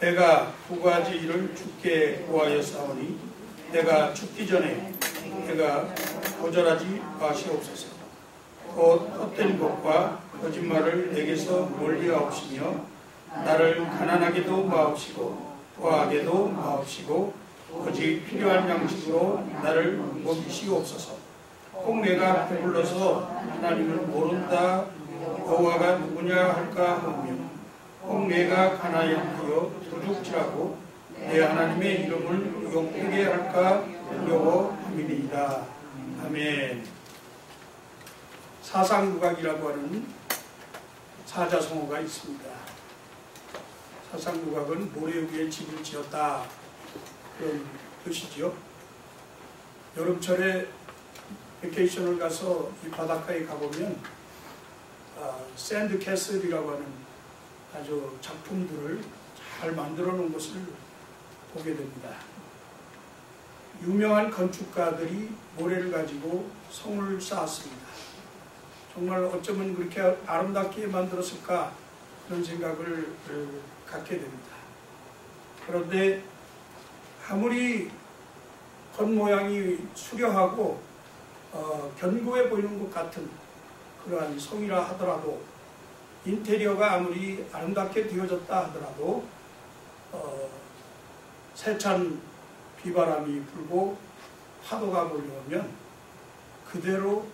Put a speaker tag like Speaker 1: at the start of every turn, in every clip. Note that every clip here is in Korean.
Speaker 1: 내가 두 가지 일을 주께 구하여 싸우니 내가 죽기 전에 내가 거절하지 마시옵소서. 곧 헛된 것과 거짓말을 내게서 멀리하옵시며 나를 가난하게도 마옵시고 부하게도 마옵시고 오직 필요한 양식으로 나를 먹이시옵소서. 꼭 내가 배불러서 하나님을 모른다 여호와가 누구냐 할까 하며 꼭 내가 가난하여 도둑질하고 내 하나님의 이름을 욕되게 할까 두려워함이니이다. 아멘. 사상누각이라고 하는 사자성어가 있습니다. 사상누각은 모래 위에 집을 지었다, 그런 뜻이죠. 여름철에 베케이션을 가서 이 바닷가에 가보면 샌드 캐슬이라고 하는 아주 작품들을 잘 만들어 놓은 것을 보게 됩니다. 유명한 건축가들이 모래를 가지고 성을 쌓았습니다. 정말 어쩌면 그렇게 아름답게 만들었을까 그런 생각을 갖게 됩니다. 그런데 아무리 겉모양이 수려하고 견고해 보이는 것 같은 그러한 성이라 하더라도 인테리어가 아무리 아름답게 되어졌다 하더라도 세찬 비바람이 불고 파도가 몰려오면 그대로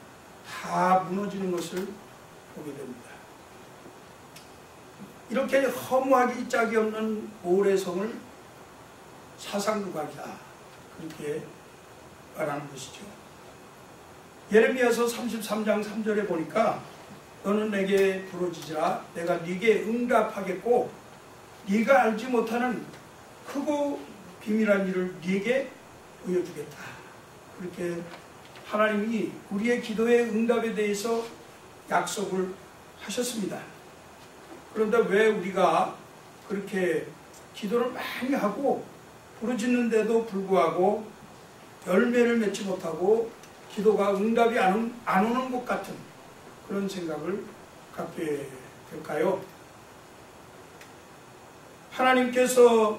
Speaker 1: 다 무너지는 것을 보게 됩니다. 이렇게 허무하기 짝이 없는 모래성을 사상누각이다, 그렇게 말하는 것이죠. 예레미야서 33장 3절에 보니까 너는 내게 부르짖으라 내가 네게 응답하겠고 네가 알지 못하는 크고 비밀한 일을 네게 보여주겠다. 그렇게 하나님이 우리의 기도의 응답에 대해서 약속을 하셨습니다. 그런데 왜 우리가 그렇게 기도를 많이 하고 부르짖는데도 불구하고 열매를 맺지 못하고 기도가 응답이 안 오는 것 같은 그런 생각을 갖게 될까요? 하나님께서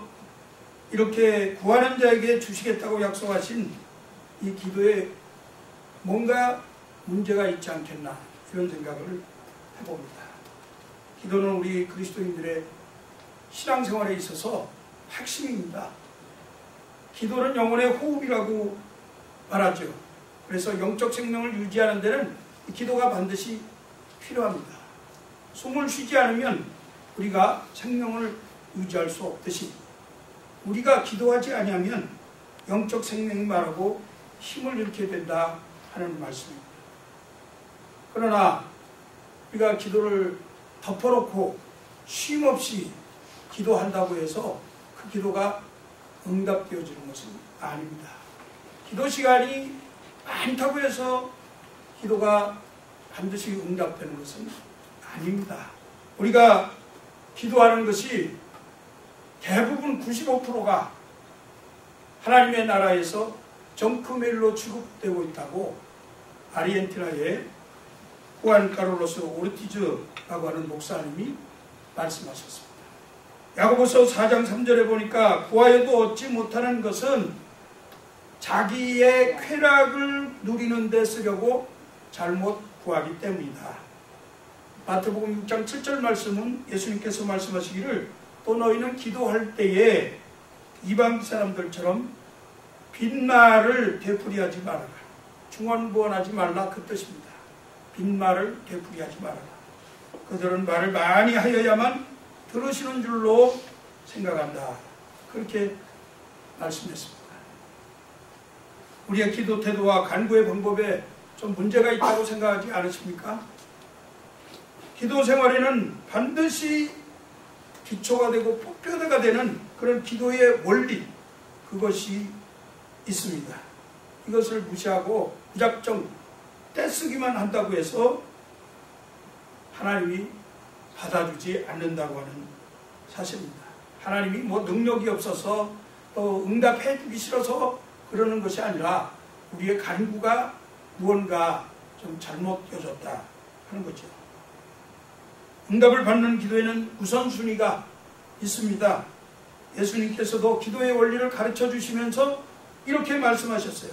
Speaker 1: 이렇게 구하는 자에게 주시겠다고 약속하신 이 기도에 뭔가 문제가 있지 않겠나, 이런 생각을 해봅니다. 기도는 우리 그리스도인들의 신앙생활에 있어서 핵심입니다. 기도는 영혼의 호흡이라고 말하죠. 그래서 영적 생명을 유지하는 데는 기도가 반드시 필요합니다. 숨을 쉬지 않으면 우리가 생명을 유지할 수 없듯이 우리가 기도하지 아니하면 영적 생명이 마르고 힘을 잃게 된다 하는 말씀입니다. 그러나 우리가 기도를 덮어놓고 쉼없이 기도한다고 해서 그 기도가 응답되어지는 것은 아닙니다. 기도 시간이 많다고 해서 기도가 반드시 응답되는 것은 아닙니다. 우리가 기도하는 것이 대부분 95%가 하나님의 나라에서 정크메일로 취급되고 있다고 아르헨티나의 후안 카를로스 오르티즈라고 하는 목사님이 말씀하셨습니다. 야고보서 4장 3절에 보니까 구하여도 얻지 못하는 것은 자기의 쾌락을 누리는 데 쓰려고 잘못 구하기 때문이다. 마태복음 6장 7절 말씀은 예수님께서 말씀하시기를 또 너희는 기도할 때에 이방 사람들처럼 빈말을 되풀이하지 말아라. 중언부언하지 말라, 그 뜻입니다. 빈말을 되풀이하지 말아라. 그들은 말을 많이 하여야만 들으시는 줄로 생각한다. 그렇게 말씀했습니다. 우리의 기도 태도와 간구의 방법에 좀 문제가 있다고 생각하지 않으십니까? 기도 생활에는 반드시 기초가 되고 뼈대가 되는 그런 기도의 원리, 그것이 있습니다. 이것을 무시하고 무작정 떼쓰기만 한다고 해서 하나님이 받아주지 않는다고 하는 사실입니다. 하나님이 능력이 없어서 또 응답해 주기 싫어서 그러는 것이 아니라 우리의 간구가 무언가 좀 잘못되어졌다 하는 거죠. 응답을 받는 기도에는 우선순위가 있습니다. 예수님께서도 기도의 원리를 가르쳐 주시면서 이렇게 말씀하셨어요.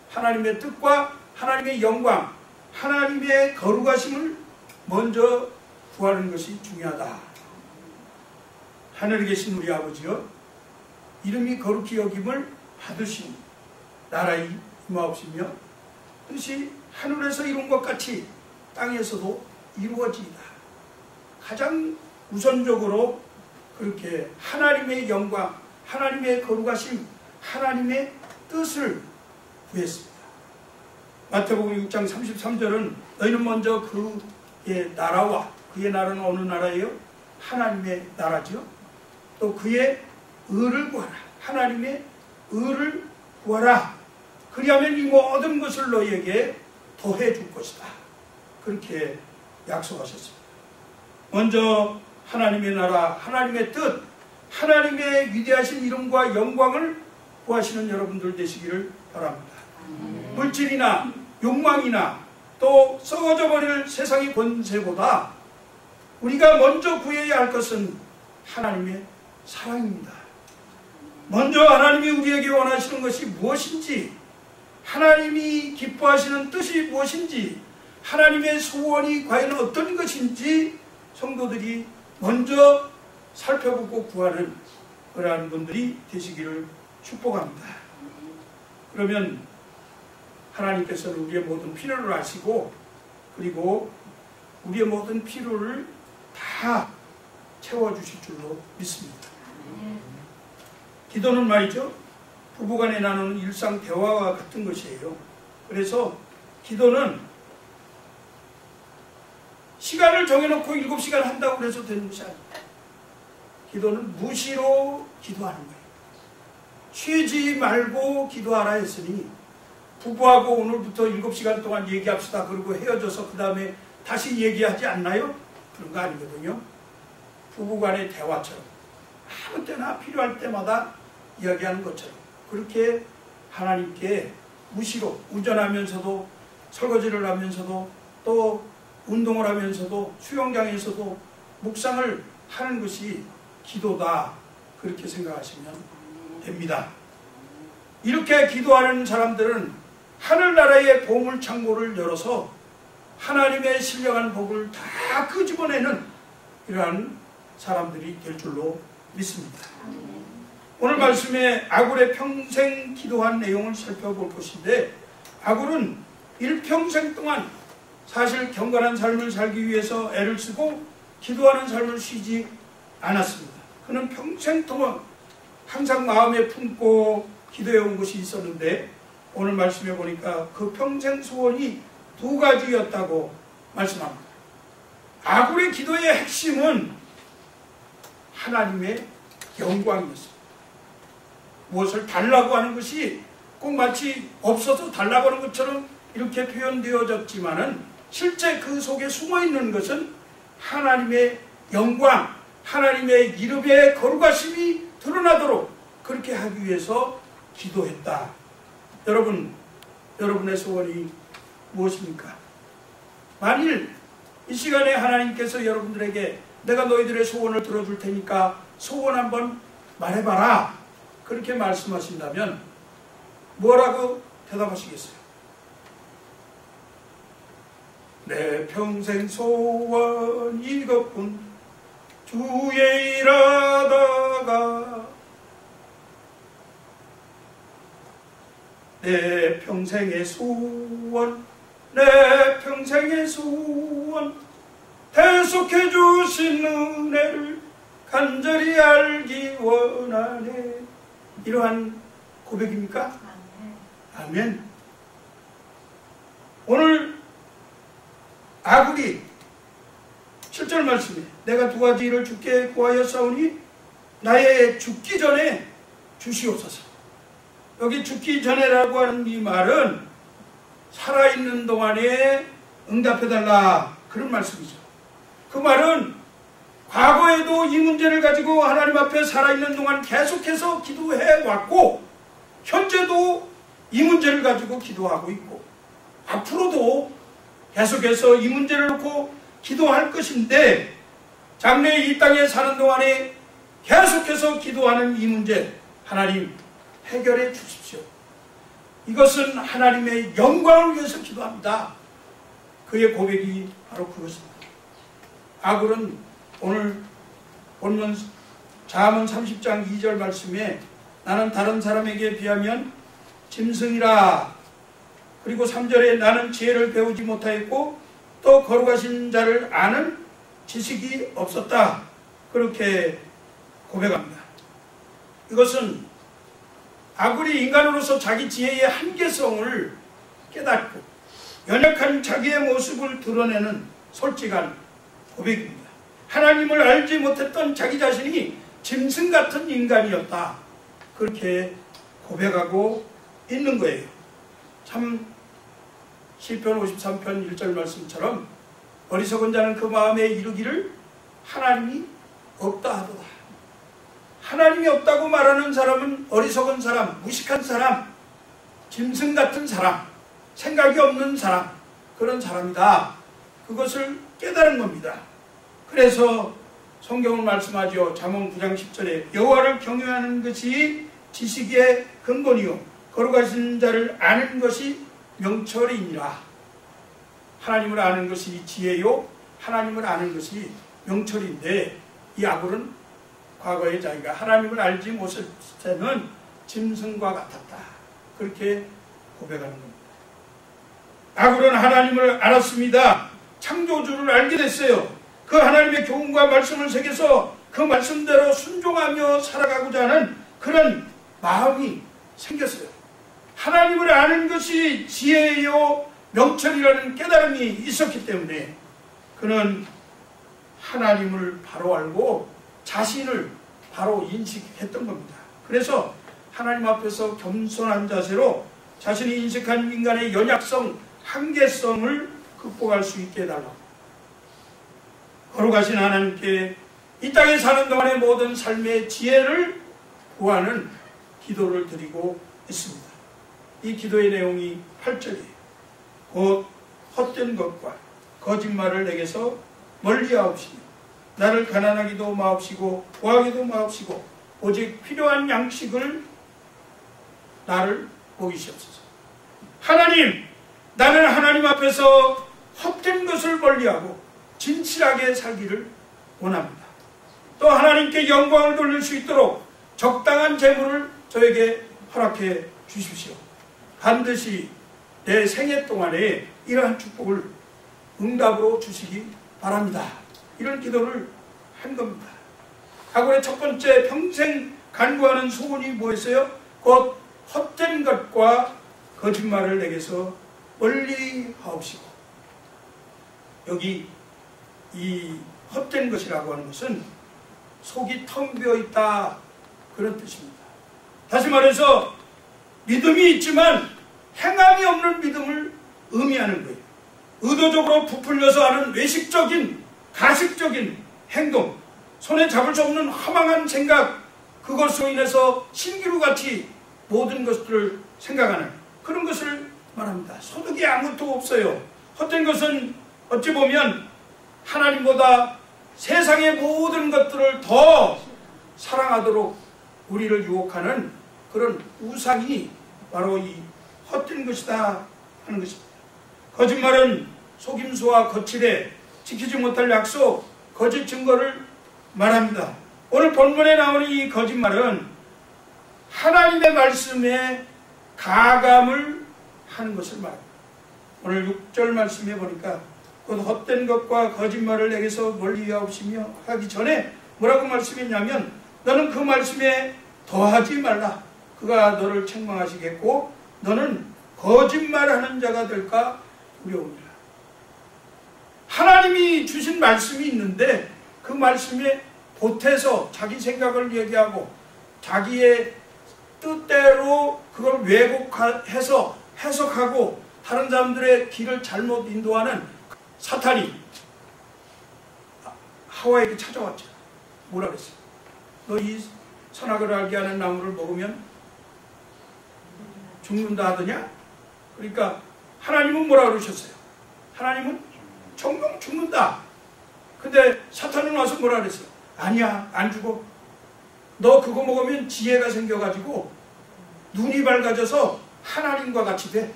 Speaker 1: 하나님의 뜻과 하나님의 영광, 하나님의 거룩하심을 먼저 구하는 것이 중요하다. 하늘에 계신 우리 아버지여, 이름이 거룩히 여김을 받으신 나라의 임하옵시며 뜻이 하늘에서 이룬 것 같이 땅에서도 이루어지이다. 가장 우선적으로 그렇게 하나님의 영광, 하나님의 거룩하심, 하나님의 뜻을 구했습니다. 마태복음 6장 33절은 너희는 먼저 그의 나라와, 그의 나라는 어느 나라예요? 하나님의 나라죠. 또 그의 의를 구하라. 하나님의 의를 구하라. 그리하면 이 모든 것을 너희에게 더해 줄 것이다. 그렇게 약속하셨습니다. 먼저 하나님의 나라, 하나님의 뜻, 하나님의 위대하신 이름과 영광을 구하시는 여러분들 되시기를 바랍니다. 물질이나 욕망이나 또 썩어져 버릴 세상의 권세보다 우리가 먼저 구해야 할 것은 하나님의 사랑입니다. 먼저 하나님이 우리에게 원하시는 것이 무엇인지, 하나님이 기뻐하시는 뜻이 무엇인지, 하나님의 소원이 과연 어떤 것인지 성도들이 먼저 살펴보고 구하는 그러한 분들이 되시기를 축복합니다. 그러면 하나님께서는 우리의 모든 필요를 아시고, 그리고 우리의 모든 필요를 다 채워주실 줄로 믿습니다. 기도는 말이죠, 부부간에 나누는 일상 대화와 같은 것이에요. 그래서 기도는 시간을 정해놓고 7시간 한다고 해서 되는 것이 아닙니다. 기도는 무시로 기도하는 거예요. 쉬지 말고 기도하라 했으니, 부부하고 오늘부터 7시간 동안 얘기합시다 그러고 헤어져서 그 다음에 다시 얘기하지 않나요? 그런 거 아니거든요. 부부간의 대화처럼 아무 때나 필요할 때마다 이야기하는 것처럼 그렇게 하나님께 무시로, 운전하면서도, 설거지를 하면서도, 또 운동을 하면서도, 수영장에서도 묵상을 하는 것이 기도다, 그렇게 생각하시면 됩니다. 이렇게 기도하는 사람들은 하늘나라의 보물 창고를 열어서 하나님의 신령한 복을 다 끄집어내는 이러한 사람들이 될 줄로 믿습니다. 오늘 말씀에 아굴의 평생 기도한 내용을 살펴볼 것인데, 아굴은 일평생 동안 사실 경건한 삶을 살기 위해서 애를 쓰고 기도하는 삶을 쉬지 않았습니다. 그는 평생 동안 항상 마음에 품고 기도해 온 것이 있었는데, 오늘 말씀해 보니까 그 평생 소원이 2가지였다고 말씀합니다. 아굴의 기도의 핵심은 하나님의 영광이었습니다. 무엇을 달라고 하는 것이 꼭 마치 없어서 달라고 하는 것처럼 이렇게 표현되어졌지만은 실제 그 속에 숨어있는 것은 하나님의 영광, 하나님의 이름의 거룩하심이 드러나도록 그렇게 하기 위해서 기도했다. 여러분, 여러분의 소원이 무엇입니까? 만일 이 시간에 하나님께서 여러분들에게 내가 너희들의 소원을 들어줄 테니까 소원 한번 말해봐라, 그렇게 말씀하신다면 뭐라고 대답하시겠어요? 내 평생 소원 이것뿐, 주의 일하다가 내 평생의 소원, 내 평생의 소원, 대속해 주신 은혜를 간절히 알기 원하네. 이러한 고백입니까? 아멘. 오늘 아굴이 7절 말씀에 내가 2가지를 주께 구하였사오니 나의 죽기 전에 주시옵소서. 여기 죽기 전에라고 하는 이 말은 살아있는 동안에 응답해달라, 그런 말씀이죠. 그 말은 과거에도 이 문제를 가지고 하나님 앞에 살아있는 동안 계속해서 기도해 왔고, 현재도 이 문제를 가지고 기도하고 있고, 앞으로도 계속해서 이 문제를 놓고 기도할 것인데, 장래 이 땅에 사는 동안에 계속해서 기도하는 이 문제 하나님 해결해 주십시오. 이것은 하나님의 영광을 위해서 기도합니다. 그의 고백이 바로 그것입니다. 아굴은 오늘 본문 잠언 30장 2절 말씀에 나는 다른 사람에게 비하면 짐승이라, 그리고 3절에 나는 지혜를 배우지 못하였고 또 거룩하신 자를 아는 지식이 없었다, 그렇게 고백합니다. 이것은 아굴이 인간으로서 자기 지혜의 한계성을 깨닫고 연약한 자기의 모습을 드러내는 솔직한 고백입니다. 하나님을 알지 못했던 자기 자신이 짐승 같은 인간이었다, 그렇게 고백하고 있는 거예요. 참 시편 53편 1절 말씀처럼 어리석은 자는 그 마음에 이르기를 하나님이 없다 하도다. 하나님이 없다고 말하는 사람은 어리석은 사람, 무식한 사람, 짐승 같은 사람, 생각이 없는 사람, 그런 사람이다. 그것을 깨달은 겁니다. 그래서 성경은 말씀하죠. 잠언 9장 10절에 여호와를 경외하는 것이 지식의 근본이요 거룩하신 자를 아는 것이 명철이니라. 하나님을 아는 것이 지혜요 하나님을 아는 것이 명철인데, 이 아굴은 과거에 자기가 하나님을 알지 못할 때는 짐승과 같았다, 그렇게 고백하는 겁니다. 아굴은 하나님을 알았습니다. 창조주를 알게 됐어요. 그 하나님의 교훈과 말씀을 새겨서 그 말씀대로 순종하며 살아가고자 하는 그런 마음이 생겼어요. 하나님을 아는 것이 지혜요 명철이라는 깨달음이 있었기 때문에 그는 하나님을 바로 알고 자신을 바로 인식했던 겁니다. 그래서 하나님 앞에서 겸손한 자세로 자신이 인식한 인간의 연약성, 한계성을 극복할 수 있게 해달라고, 거룩하신 하나님께 이 땅에 사는 동안의 모든 삶의 지혜를 구하는 기도를 드리고 있습니다. 이 기도의 내용이 8절이에요. 곧 헛된 것과 거짓말을 내게서 멀리하옵시며 나를 가난하기도 마옵시고 구하기도 마옵시고 오직 필요한 양식을 나를 먹이시옵소서. 하나님, 나는 하나님 앞에서 헛된 것을 멀리하고 진실하게 살기를 원합니다. 또 하나님께 영광을 돌릴 수 있도록 적당한 재물을 저에게 허락해 주십시오. 반드시 내 생애 동안에 이러한 축복을 응답으로 주시기 바랍니다. 이런 기도를 한 겁니다. 아굴의 첫 번째 평생 간구하는 소원이 뭐였어요? 곧 헛된 것과 거짓말을 내게서 멀리 하옵시고, 여기 이 헛된 것이라고 하는 것은 속이 텅 비어 있다, 그런 뜻입니다. 다시 말해서 믿음이 있지만 행함이 없는 믿음을 의미하는 거예요. 의도적으로 부풀려서 하는 외식적인 가식적인 행동, 손에 잡을 수 없는 허망한 생각, 그것으로 인해서 신기루같이 모든 것들을 생각하는 그런 것을 말합니다. 소득이 아무것도 없어요. 헛된 것은 어찌 보면 하나님보다 세상의 모든 것들을 더 사랑하도록 우리를 유혹하는 그런 우상이 바로 이 헛된 것이다 하는 것입니다. 거짓말은 속임수와 거칠에 지키지 못할 약속, 거짓 증거를 말합니다. 오늘 본문에 나오는 이 거짓말은 하나님의 말씀에 가감을 하는 것을 말합니다. 오늘 6절 말씀에 보니까 곧 헛된 것과 거짓말을 내게서 멀리 하옵시며 하기 전에 뭐라고 말씀했냐면 너는 그 말씀에 더하지 말라. 그가 너를 책망하시겠고 너는 거짓말하는 자가 될까 두려우니라. 하나님이 주신 말씀이 있는데 그 말씀에 보태서 자기 생각을 얘기하고 자기의 뜻대로 그걸 왜곡해서 해석하고 다른 사람들의 길을 잘못 인도하는 사탄이 하와에게 찾아왔죠. 뭐라 그랬어요? 너 이 선악을 알게 하는 나무를 먹으면 죽는다 하더냐? 그러니까 하나님은 뭐라 그러셨어요? 하나님은 정령 죽는다. 근데 사탄은 와서 뭐라 그랬어요? 아니야, 안 죽어. 너 그거 먹으면 지혜가 생겨가지고 눈이 밝아져서 하나님과 같이 돼.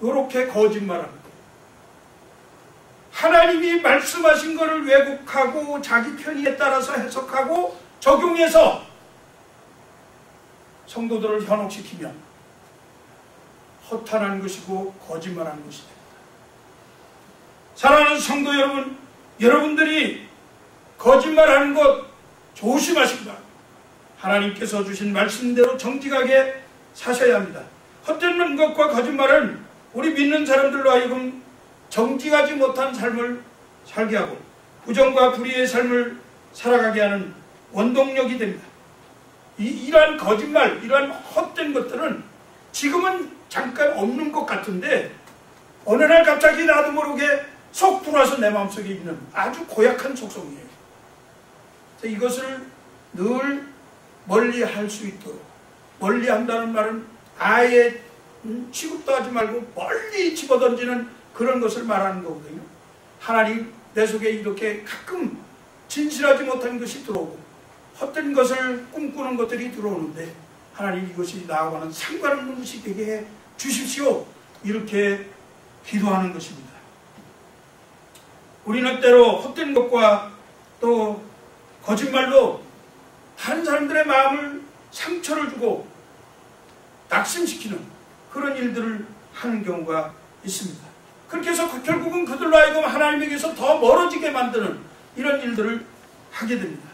Speaker 1: 이렇게 거짓말합니다. 하나님이 말씀하신 것을 왜곡하고 자기 편의에 따라서 해석하고 적용해서 성도들을 현혹시키면 허탄한 것이고 거짓말하는 것이 됩니다. 사랑하는 성도 여러분, 여러분들이 거짓말하는 것 조심하시기 바랍니다. 하나님께서 주신 말씀대로 정직하게 사셔야 합니다. 헛된 것과 거짓말은 우리 믿는 사람들로 하여금 정직하지 못한 삶을 살게 하고 부정과 불의의 삶을 살아가게 하는 원동력이 됩니다. 이러한 거짓말, 이러한 헛된 것들은 지금은 잠깐 없는 것 같은데 어느 날 갑자기 나도 모르게 속 들어와서 내 마음속에 있는 아주 고약한 속성이에요. 이것을 늘 멀리 할 수 있도록, 멀리 한다는 말은 아예 취급도 하지 말고 멀리 집어던지는 그런 것을 말하는 거거든요. 하나님, 내 속에 이렇게 가끔 진실하지 못한 것이 들어오고 헛된 것을 꿈꾸는 것들이 들어오는데 하나님, 이것이 나와는 상관없는 것이 되게 해 주십시오. 이렇게 기도하는 것입니다. 우리는 때로 헛된 것과 또 거짓말로 다른 사람들의 마음을 상처를 주고 낙심시키는 그런 일들을 하는 경우가 있습니다. 그렇게 해서 결국은 그들로 하여금 하나님에게서 더 멀어지게 만드는 이런 일들을 하게 됩니다.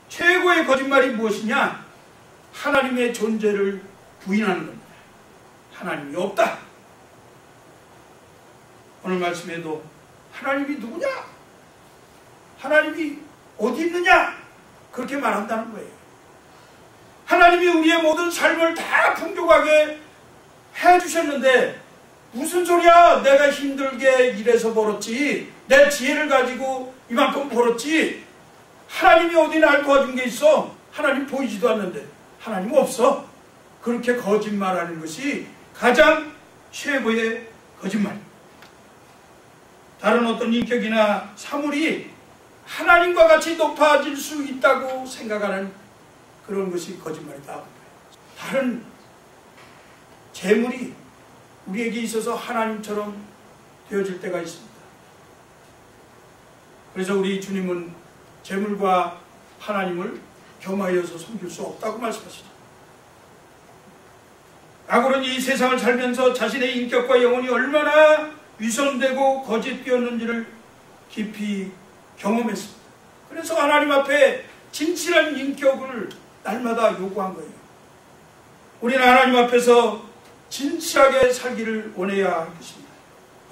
Speaker 1: 최고의 거짓말이 무엇이냐? 하나님의 존재를 부인하는 겁니다. 하나님이 없다. 오늘 말씀에도 하나님이 누구냐? 하나님이 어디 있느냐? 그렇게 말한다는 거예요. 하나님이 우리의 모든 삶을 다 풍족하게 해주셨는데 무슨 소리야? 내가 힘들게 일해서 벌었지, 내 지혜를 가지고 이만큼 벌었지, 하나님이 어디 날 도와준 게 있어? 하나님 보이지도 않는데 하나님 없어. 그렇게 거짓말하는 것이 가장 최고의 거짓말. 다른 어떤 인격이나 사물이 하나님과 같이 높아질 수 있다고 생각하는 그런 것이 거짓말이다. 다른 재물이 우리에게 있어서 하나님처럼 되어질 때가 있습니다. 그래서 우리 주님은 재물과 하나님을 겸하여서 섬길 수 없다고 말씀하시죠. 악어는 이 세상을 살면서 자신의 인격과 영혼이 얼마나 위선되고 거짓되었는지를 깊이 경험했습니다. 그래서 하나님 앞에 진실한 인격을 날마다 요구한 거예요. 우리는 하나님 앞에서 진실하게 살기를 원해야 할 것입니다.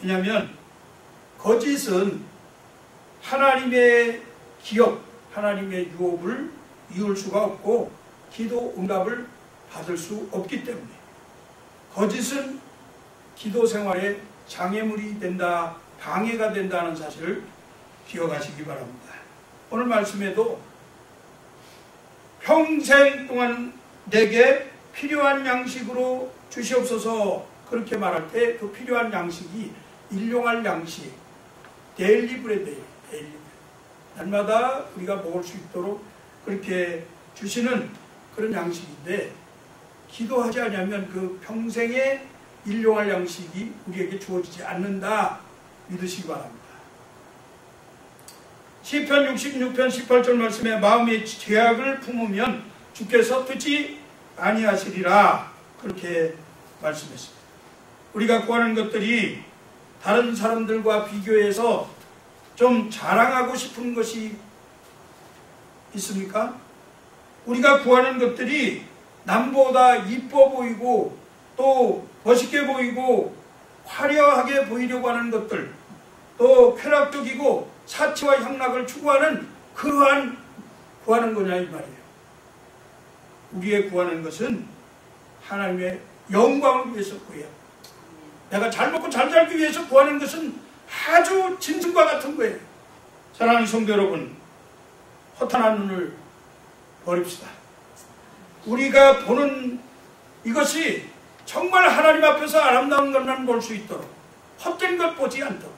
Speaker 1: 왜냐하면 거짓은 하나님의 기업, 하나님의 유업을 이을 수가 없고 기도 응답을 받을 수 없기 때문에 거짓은 기도 생활에 장애물이 된다, 방해가 된다는 사실을 기억하시기 바랍니다. 오늘 말씀에도 평생 동안 내게 필요한 양식으로 주시옵소서 그렇게 말할 때 그 필요한 양식이 일용할 양식, 데일리 브레드예요. 데일리 브레드. 날마다 우리가 먹을 수 있도록 그렇게 주시는 그런 양식인데 기도하지 않으면 그 평생에 일용할 양식이 우리에게 주어지지 않는다 믿으시기 바랍니다. 시편 66편 18절 말씀에 마음의 죄악을 품으면 주께서 듣지 아니하시리라 그렇게 말씀했습니다. 우리가 구하는 것들이 다른 사람들과 비교해서 좀 자랑하고 싶은 것이 있습니까? 우리가 구하는 것들이 남보다 이뻐 보이고 또 멋있게 보이고 화려하게 보이려고 하는 것들, 또 쾌락적이고 사치와 향락을 추구하는 그러한 구하는 거냐 이 말이에요. 우리의 구하는 것은 하나님의 영광을 위해서 구해요. 내가 잘 먹고 잘 살기 위해서 구하는 것은 아주 짐승과 같은 거예요. 사랑하는 성도 여러분, 허탄한 눈을 버립시다. 우리가 보는 이것이 정말 하나님 앞에서 아름다운 것만 볼 수 있도록, 헛된 것 보지 않도록,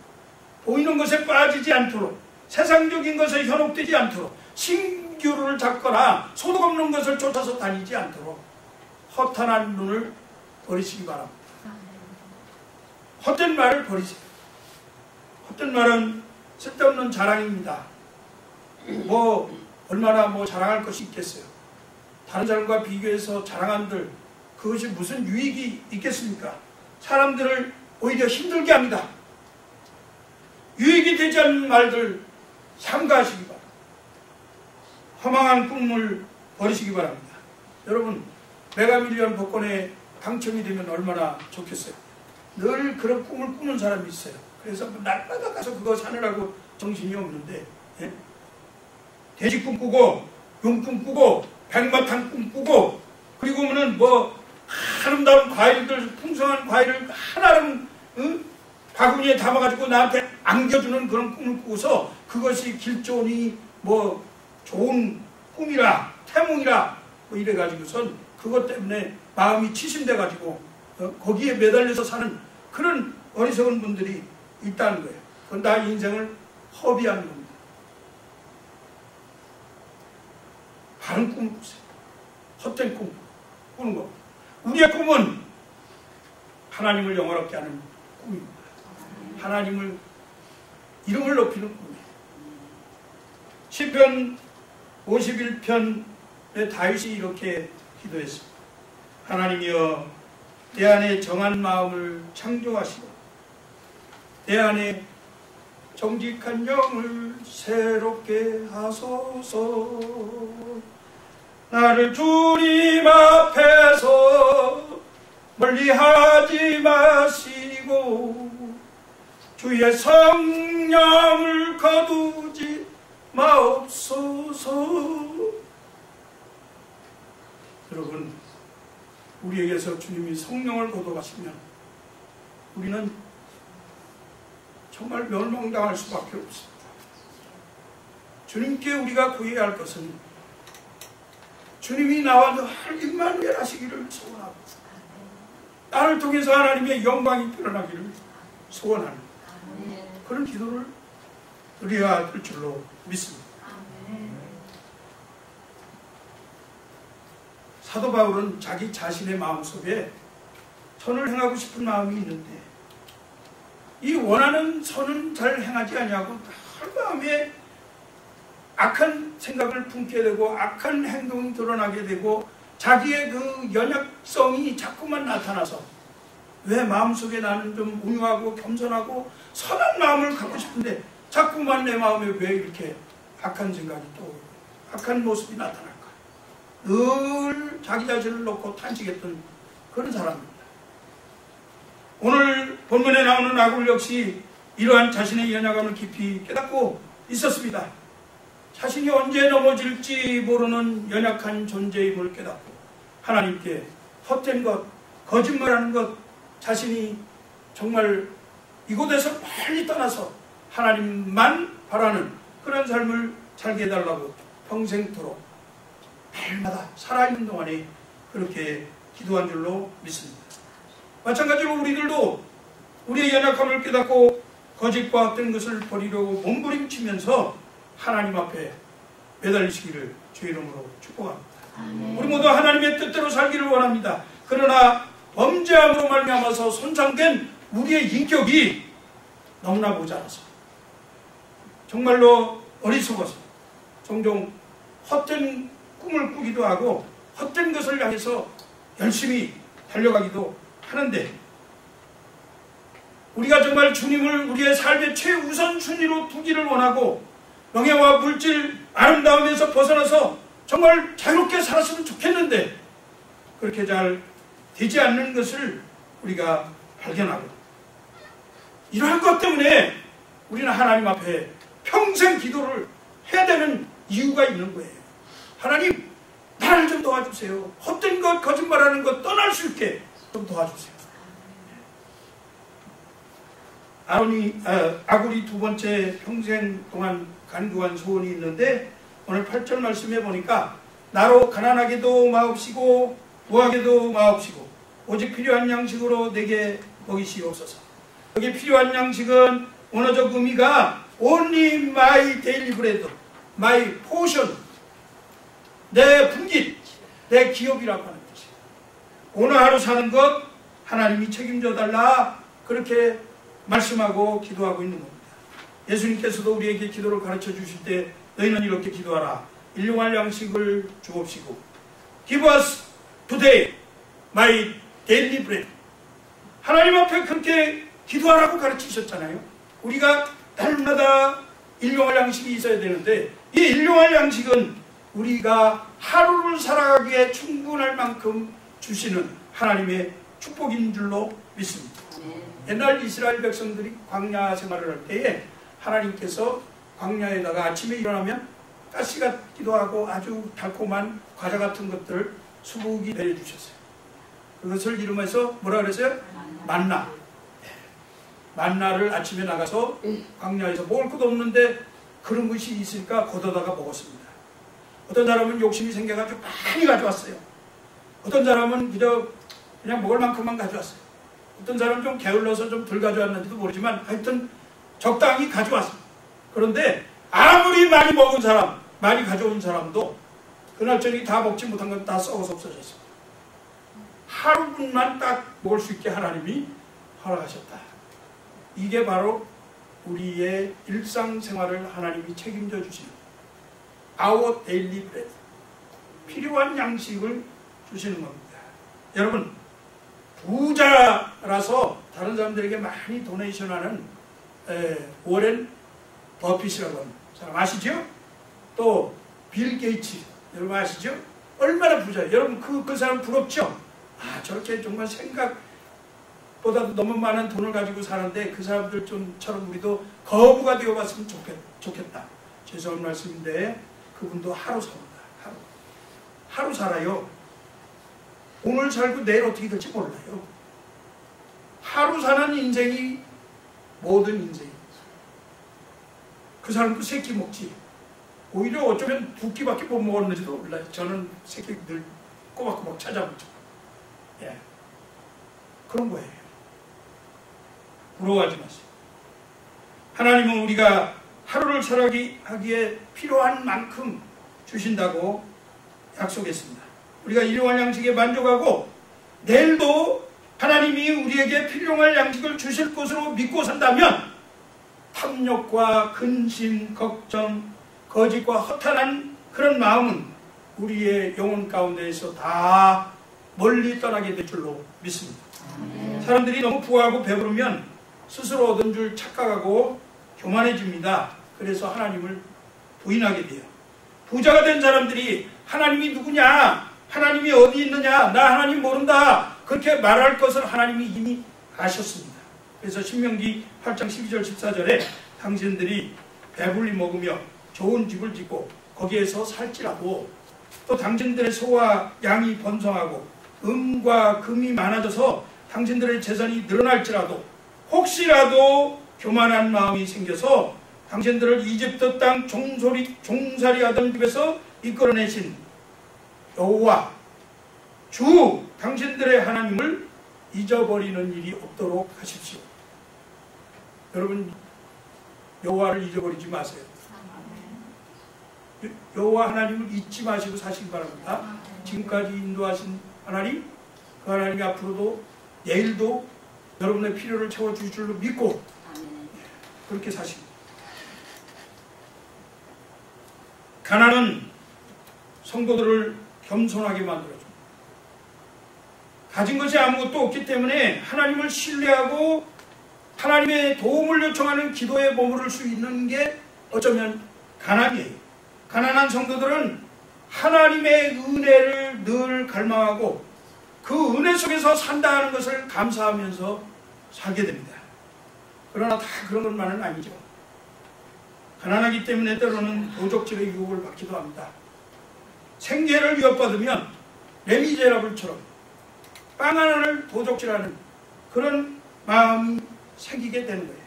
Speaker 1: 보이는 것에 빠지지 않도록, 세상적인 것에 현혹되지 않도록, 신규를 잡거나 소득 없는 것을 쫓아서 다니지 않도록 허탄한 눈을 버리시기 바랍니다. 헛된 말을 버리세요. 헛된 말은 쓸데없는 자랑입니다. 얼마나 자랑할 것이 있겠어요. 다른 사람과 비교해서 자랑한들 그것이 무슨 유익이 있겠습니까? 사람들을 오히려 힘들게 합니다. 유익이 되지 않는 말들 삼가하시기 바랍니다. 허망한 꿈을 버리시기 바랍니다. 여러분, 메가밀리언 복권에 당첨이 되면 얼마나 좋겠어요. 늘 그런 꿈을 꾸는 사람이 있어요. 그래서 날마다 가서 그거 사느라고 정신이 없는데, 예? 돼지 꿈꾸고 용 꿈꾸고 백마탄 꿈꾸고, 그리고는 아름다운 과일들, 풍성한 과일을 하나는 바구니에 담아가지고 나한테 안겨주는 그런 꿈을 꾸고서 그것이 길조니 좋은 꿈이라 태몽이라 이래가지고선 그것 때문에 마음이 치심돼가지고 거기에 매달려서 사는 그런 어리석은 분들이 있다는 거예요. 그건 다 인생을 허비하는 겁니다. 바른 꿈을 꾸세요. 헛된 꿈 꾸는 거. 우리의 꿈은 하나님을 영화롭게 하는 꿈입니다. 하나님을 이름을 높이는 꿈이에요. 시편 51편에 다윗이 이렇게 기도했습니다. 하나님이여, 내 안에 정한 마음을 창조하시고 내 안에 정직한 영을 새롭게 하소서. 나를 주님 앞에서 멀리하지 마시고 주의 성령을 거두지 마옵소서. 여러분, 우리에게서 주님이 성령을 거둬가시면 우리는 정말 멸망당할 수밖에 없습니다. 주님께 우리가 구해야 할 것은 주님이 나와 늘 임마누엘 하시기를 소원하고 나를 통해서 하나님의 영광이 드러나기를 소원하는 그런 기도를 드려야 될 줄로 믿습니다. 사도 바울은 자기 자신의 마음속에 선을 행하고 싶은 마음이 있는데 이 원하는 선은 잘 행하지 아니하고 한 마음에 악한 생각을 품게 되고 악한 행동이 드러나게 되고 자기의 그 연약성이 자꾸만 나타나서 왜 마음속에 나는 좀 온유하고 겸손하고 선한 마음을 갖고 싶은데 자꾸만 내 마음에 왜 이렇게 악한 생각이 또 악한 모습이 나타날까? 늘 자기 자신을 놓고 탄식했던 그런 사람입니다. 오늘 본문에 나오는 아굴 역시 이러한 자신의 연약함을 깊이 깨닫고 있었습니다. 자신이 언제 넘어질지 모르는 연약한 존재임을 깨닫고 하나님께 헛된 것, 거짓말하는 것, 자신이 정말 이곳에서 멀리 떠나서 하나님만 바라는 그런 삶을 살게 해달라고 평생토록 날마다 살아있는 동안에 그렇게 기도한 줄로 믿습니다. 마찬가지로 우리들도 우리의 연약함을 깨닫고 거짓과 헛된 것을 버리려고 몸부림치면서 하나님 앞에 매달리시기를 주의 이름으로 축복합니다. 우리 모두 하나님의 뜻대로 살기를 원합니다. 그러나 범죄함으로 말미암아서 손상된 우리의 인격이 너무나 모자라서 정말로 어리석어서 종종 헛된 꿈을 꾸기도 하고 헛된 것을 향해서 열심히 달려가기도 하는데 우리가 정말 주님을 우리의 삶의 최우선 순위로 두기를 원하고 명예와 물질 아름다움에서 벗어나서 정말 자유롭게 살았으면 좋겠는데 그렇게 잘 되지 않는 것을 우리가 발견하고 이러한 것 때문에 우리는 하나님 앞에 평생 기도를 해야 되는 이유가 있는 거예요. 하나님, 나를 좀 도와주세요. 헛된 것, 거짓말하는 것 떠날 수 있게 좀 도와주세요. 아굴이 두 번째 평생 동안 간구한 소원이 있는데 오늘 8절 말씀에 보니까 나로 가난하게도 마옵시고 부하게도 마옵시고 오직 필요한 양식으로 내게 먹이시옵소서. 여기 필요한 양식은 원어적 의미가 only my daily bread, my portion, 내 분깃, 내 기업이라고 하는 뜻이에요. 오늘 하루 사는 것 하나님이 책임져 달라, 그렇게 말씀하고 기도하고 있는 겁니다. 예수님께서도 우리에게 기도를 가르쳐 주실 때 너희는 이렇게 기도하라. 일용할 양식을 주옵시고 Give us today my daily bread. 하나님 앞에 그렇게 기도하라고 가르치셨잖아요. 우리가 날마다 일용할 양식이 있어야 되는데, 이 일용할 양식은 우리가 하루를 살아가기에 충분할 만큼 주시는 하나님의 축복인 줄로 믿습니다. 옛날 이스라엘 백성들이 광야 생활을 할 때에 하나님께서 광야에다가 아침에 일어나면 가시 같기도 하고 아주 달콤한 과자 같은 것들을 수북이 내려주셨어요. 그것을 이름해서 뭐라 그랬어요? 만나. 만나를 아침에 나가서 광야에서 먹을 것도 없는데 그런 것이 있으니까 걷어다가 먹었습니다. 어떤 사람은 욕심이 생겨가지고 많이 가져왔어요. 어떤 사람은 그냥 먹을 만큼만 가져왔어요. 어떤 사람은 좀 게을러서 좀 덜 가져왔는지도 모르지만 하여튼 적당히 가져왔습니다. 그런데 아무리 많이 먹은 사람, 많이 가져온 사람도 그날 저녁에 다 먹지 못한 건 다 썩어서 없어졌습니다. 하루분만 딱 먹을 수 있게 하나님이 허락하셨다. 이게 바로 우리의 일상생활을 하나님이 책임져 주시는 Our daily bread, 필요한 양식을 주시는 겁니다. 여러분, 부자라서 다른 사람들에게 많이 도네이션하는 워렌 버핏이라고 하는 사람 아시죠? 또 빌 게이츠, 여러분 아시죠? 얼마나 부자예요. 여러분 그 사람 부럽죠? 아, 저렇게 정말 생각보다도 너무 많은 돈을 가지고 사는데 그 사람들처럼 우리도 거부가 되어봤으면 좋겠다. 죄송한 말씀인데 그분도 하루 삽니다. 하루 살아요. 오늘 살고 내일 어떻게 될지 몰라요. 하루 사는 인생이 모든 인생이죠. 그 사람도 새끼 먹지. 오히려 어쩌면 두 끼밖에 못 먹었는지도 몰라요. 저는 새끼 늘 꼬박꼬박 찾아보죠. 예. 그런 거예요. 부러워하지 마세요. 하나님은 우리가 하루를 살아가기에 필요한 만큼 주신다고 약속했습니다. 우리가 일용할 양식에 만족하고 내일도 하나님이 우리에게 필요할 양식을 주실 것으로 믿고 산다면 탐욕과 근심, 걱정, 거짓과 허탄한 그런 마음은 우리의 영혼 가운데에서 다 멀리 떠나게 될 줄로 믿습니다. 사람들이 너무 부하고 배부르면 스스로 얻은 줄 착각하고 교만해집니다. 그래서 하나님을 부인하게 돼요. 부자가 된 사람들이 하나님이 누구냐, 하나님이 어디 있느냐, 나 하나님 모른다, 그렇게 말할 것을 하나님이 이미 아셨습니다. 그래서 신명기 8장 12절 14절에 당신들이 배불리 먹으며 좋은 집을 짓고 거기에서 살지라도 또 당신들의 소와 양이 번성하고 은과 금이 많아져서 당신들의 재산이 늘어날지라도 혹시라도 교만한 마음이 생겨서 당신들을 이집트 땅 종살이하던 집에서 이끌어내신 여호와 주 당신들의 하나님을 잊어버리는 일이 없도록 하십시오. 여러분, 여호와를 잊어버리지 마세요. 여호와 하나님을 잊지 마시고 사시기 바랍니다. 지금까지 인도하신 하나님, 그 하나님이 앞으로도 내일도 여러분의 필요를 채워주실 줄로 믿고 그렇게 사십니다. 가난은 성도들을 겸손하게 만들어줍니다. 가진 것이 아무것도 없기 때문에 하나님을 신뢰하고 하나님의 도움을 요청하는 기도에 머무를 수 있는 게 어쩌면 가난이에요. 가난한 성도들은 하나님의 은혜를 늘 갈망하고 그 은혜 속에서 산다는 것을 감사하면서 살게 됩니다. 그러나 다 그런 것만은 아니죠. 가난하기 때문에 때로는 도적질의 유혹을 받기도 합니다. 생계를 위협받으면 레미제라블처럼 빵 하나를 도적질하는 그런 마음이 생기게 되는 거예요.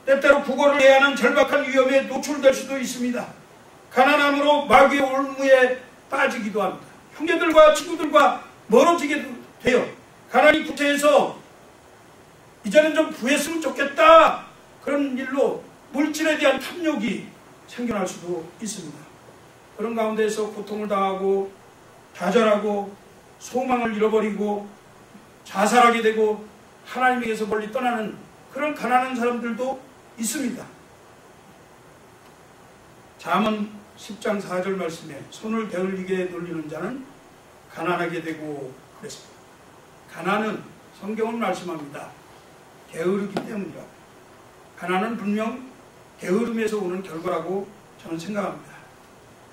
Speaker 1: 때때로 구걸을 해야 하는 절박한 위험에 노출될 수도 있습니다. 가난함으로 마귀의 올무에 빠지기도 합니다. 형제들과 친구들과 멀어지게 돼요. 가난이 구태해서 이제는 좀 부했으면 좋겠다, 그런 일로 물질에 대한 탐욕이 생겨날 수도 있습니다. 그런 가운데서 고통을 당하고 좌절하고 소망을 잃어버리고 자살하게 되고 하나님에게서 멀리 떠나는 그런 가난한 사람들도 있습니다. 잠언 10장 4절 말씀에 손을 게을리게 놀리는 자는 가난하게 되고 그랬습니다. 가난은 성경은 말씀합니다. 게으르기 때문이라. 가난은 분명 게으름에서 오는 결과라고 저는 생각합니다.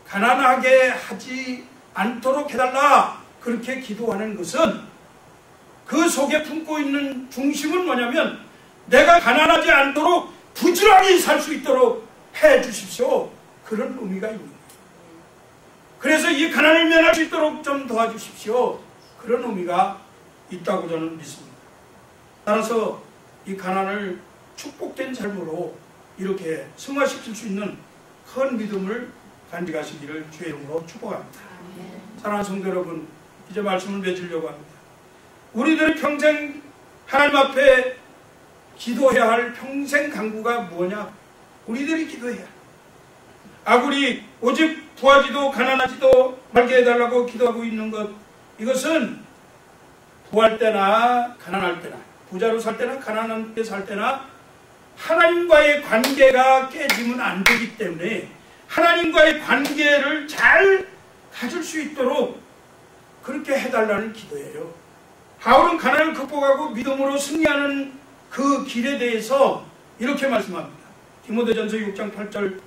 Speaker 1: 가난하게 하지 않도록 해달라 그렇게 기도하는 것은 그 속에 품고 있는 중심은 뭐냐면 내가 가난하지 않도록 부지런히 살 수 있도록 해 주십시오. 그런 의미가 있는 거예요. 그래서 이 가난을 면할 수 있도록 좀 도와주십시오. 그런 의미가 있다고 저는 믿습니다. 따라서 이 가난을 축복된 삶으로 이렇게 승화시킬 수 있는 큰 믿음을 간직하시기를 주의 이름으로 축복합니다. 사랑하는 성도 여러분, 이제 말씀을 맺으려고 합니다. 우리들이 평생 하나님 앞에 기도해야 할 평생 간구가 뭐냐? 우리들이 기도해야 합니다. 아구리 오직 부하지도 가난하지도 말게 해달라고 기도하고 있는 것, 이것은 부할 때나 가난할 때나 부자로 살 때나 가난하게 살 때나 하나님과의 관계가 깨지면 안 되기 때문에 하나님과의 관계를 잘 가질 수 있도록 그렇게 해달라는 기도예요. 바울은 가난을 극복하고 믿음으로 승리하는 그 길에 대해서 이렇게 말씀합니다. 디모데전서 6장 8절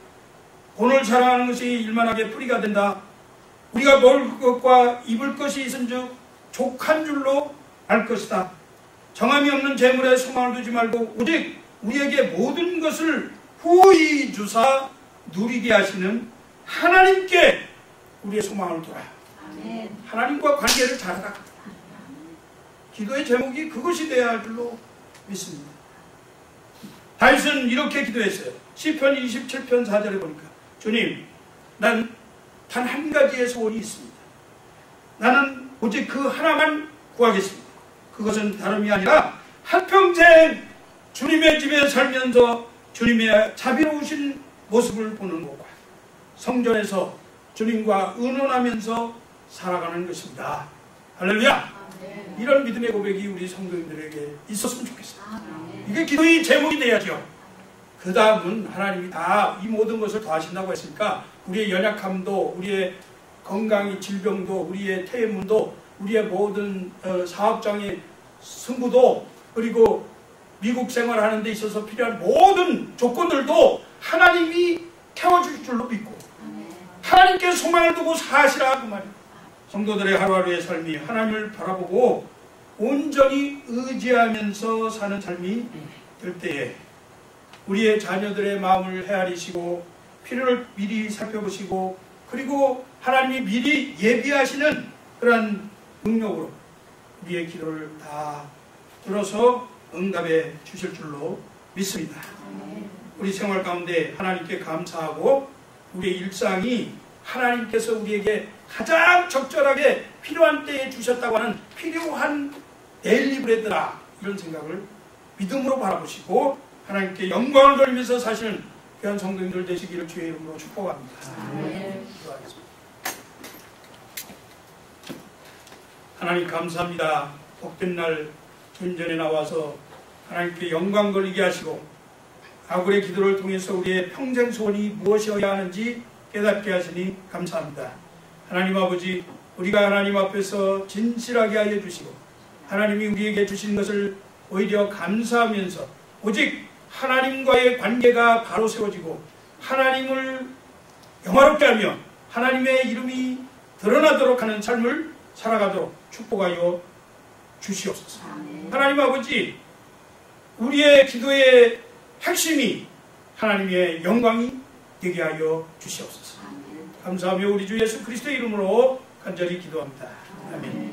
Speaker 1: 본을 사랑하는 것이 일만하게 뿌리가 된다. 우리가 먹을 것과 입을 것이 있은즉 족한 줄로 알 것이다. 정함이 없는 재물에 소망을 두지 말고 오직 우리에게 모든 것을 후히 주사 누리게 하시는 하나님께 우리의 소망을 둬라. 하나님과 관계를 잘하라. 기도의 제목이 그것이 되어야 할 줄로 믿습니다. 다윗은 이렇게 기도했어요. 시편 27편 4절에 보니까 주님, 난 단 한 가지의 소원이 있습니다. 나는 오직 그 하나만 구하겠습니다. 그것은 다름이 아니라 한평생 주님의 집에 살면서 주님의 자비로우신 모습을 보는 것과 성전에서 주님과 의논하면서 살아가는 것입니다. 할렐루야! 이런 믿음의 고백이 우리 성도님들에게 있었으면 좋겠습니다. 이게 기도의 제목이 돼야죠. 그 다음은 하나님이 다 이 모든 것을 더하신다고 했으니까 우리의 연약함도, 우리의 건강이 질병도, 우리의 태문도, 우리의 모든 사업장의 승부도, 그리고 미국 생활하는 데 있어서 필요한 모든 조건들도 하나님이 태워줄 줄로 믿고 하나님께 소망을 두고 사시라 그 말이에요. 성도들의 하루하루의 삶이 하나님을 바라보고 온전히 의지하면서 사는 삶이 될 때에 우리의 자녀들의 마음을 헤아리시고 필요를 미리 살펴보시고 그리고 하나님이 미리 예비하시는 그러한 능력으로 우리의 기도를 다 들어서 응답해 주실 줄로 믿습니다. 우리 생활 가운데 하나님께 감사하고 우리의 일상이 하나님께서 우리에게 가장 적절하게 필요한 때에 주셨다고 하는 필요한 데일리 브레드라, 이런 생각을 믿음으로 바라보시고 하나님께 영광을 돌리면서 사시는 귀한 성도님들 되시기를 주의 이름으로 축복합니다. 기도하겠습니다. 하나님 감사합니다. 복된 날 주님 전에 나와서 하나님께 영광 돌리게 하시고 아굴의 기도를 통해서 우리의 평생 소원이 무엇이어야 하는지 깨닫게 하시니 감사합니다. 하나님 아버지, 우리가 하나님 앞에서 진실하게 하여 주시고 하나님이 우리에게 주신 것을 오히려 감사하면서 오직 하나님과의 관계가 바로 세워지고 하나님을 영화롭게 하며 하나님의 이름이 드러나도록 하는 삶을 살아가도록 축복하여 주시옵소서. 하나님 아버지, 우리의 기도의 핵심이 하나님의 영광이 되게 하여 주시옵소서. 감사하며 우리 주 예수 그리스도의 이름으로 간절히 기도합니다. 아멘.